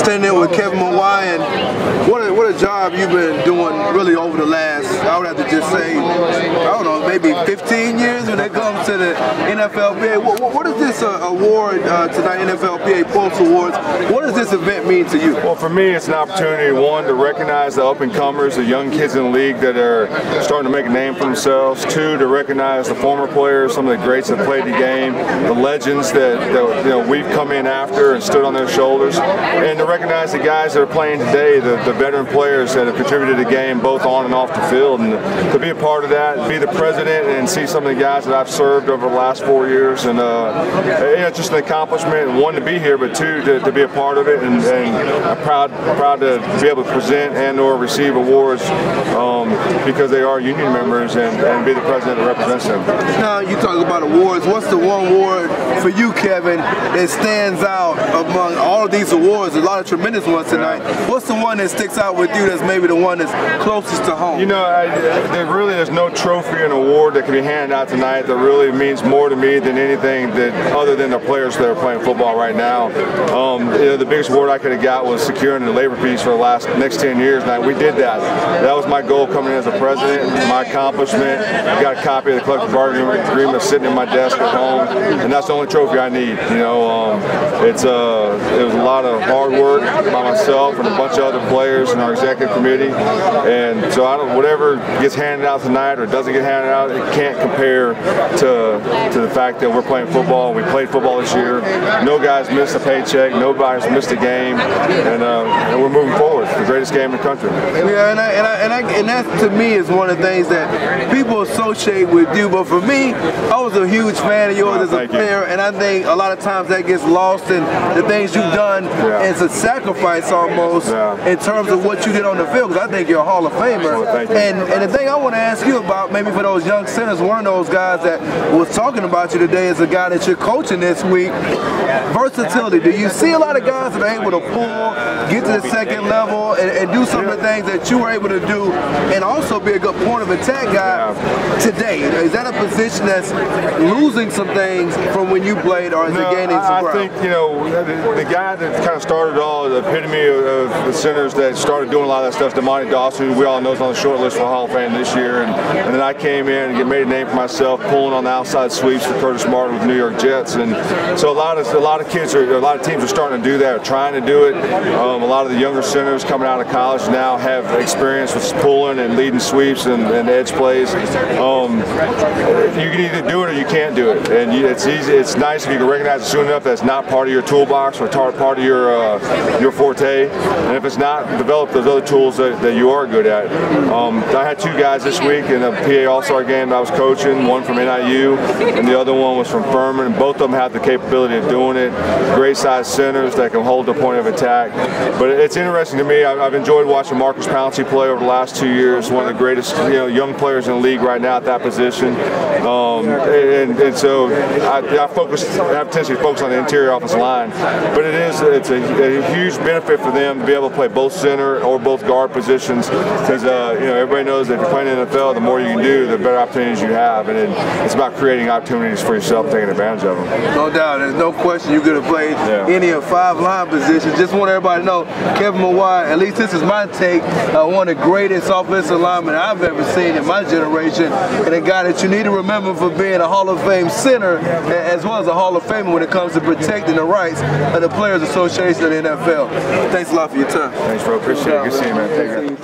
standing there with Kevin Mawae, and what a job you've been doing really over the last, I would have to just say, I don't know, maybe 15 years when it comes to the NFLPA. What is this award tonight, NFLPA PULSE Awards? What does this event mean to you? Well, for me, it's an opportunity, one, to recognize the up-and-comers, the young kids in the league that are starting to make a name for themselves. Two, to recognize the former players, some of the greats that played the game, the legends that you know, we've come in after and stood on their shoulders, and to recognize the guys that are playing today, the veteran players that have contributed to the game both on and off the field, and to be a part of that, be the president and see some of the guys that I've served over the last 4 years, and it's just an accomplishment, one, to be here, but two, to be a part of it, and I'm proud to be able to present and or receive awards because they are union members, and be the president that represents them. Now, you talk about awards. What's the one award for you, Kevin, that stands out among all of these awards? A lot of tremendous ones tonight. What's the one that sticks out with you that's maybe the one that's closest to home? You know, there's no trophy and award that can be handed out tonight that really means more to me than anything other than the players that are playing football right now. You know, the biggest award I could have got was securing the labor peace for the next 10 years. Now, we did that. That was my goal coming in as a president, my accomplishment. I got a copy of the collective bargaining agreement sitting in my desk at home, and that's the only trophy I need. You know, it was a lot of hard work by myself and a bunch of other players in our executive committee, and so whatever gets handed out tonight or doesn't get handed out, it can't compare to the fact that we're playing football. We played football this year. No guys missed a paycheck. Nobody's missed a game, and we're moving forward. The greatest game in the country. Yeah, and that to me is one of the things that people associate with you. But for me, I was a huge fan of yours as a player, and I think a lot of times that gets lost in the things you've done. It's a sacrifice almost in terms of what you did on the field, because I think you're a Hall of Famer. And the thing I want to ask you about, maybe for those young centers, one of those guys that was talking about you today is a guy that you're coaching this week. Versatility. Do you see a lot of guys that are able to pull, get to the second level, and do some of the things that you were able to do, and also be a good point of attack guy today? Is that a position that's losing some things from when you played, or is it gaining some ground? I think, you know, the guy that kind of started all, the epitome of the centers that started doing a lot of that stuff, Damani Dawson, who we all know is on the short list for Hall of Fame this year, and then I came in and made a name for myself, pulling on the outside sweeps for Curtis Martin with the New York Jets, and so a lot of teams are starting to do that, are trying to do it. A lot of the younger centers coming out of college now have experience with pulling and leading sweeps and edge plays. You can either do it or you can't do it, and it's easy. It's nice if you can recognize it soon enough that it's not part of your toolbox or part of your forte, and if it's not, develop those other tools that you are good at. I had two guys this week in a PA All-Star game that I was coaching, one from NIU and the other one was from Furman, and both of them have the capability of doing it. Great sized centers that can hold the point of attack. But it's interesting to me. I've enjoyed watching Marcus Pouncey play over the last 2 years. One of the greatest, young players in the league right now at that position. And so I have tendency to focus on the interior offensive line. But it's a huge benefit for them to be able to play both center or both guard positions, because everybody knows that if you're playing in the NFL, the more you can do, the better opportunities you have, and it's about creating opportunities for yourself, taking advantage of them. No doubt, there's no question you could have played any of 5 line positions. Just want everybody to know, Kevin Mawae, at least this is my take, one of the greatest offensive linemen I've ever seen in my generation, and a guy that you need to remember for being a Hall of Fame center, as well as a Hall of Famer when it comes to protecting the rights of the Players Association of the NFL. Thanks a lot for your time. Thanks, bro. Appreciate it. Good seeing you, man. Take care.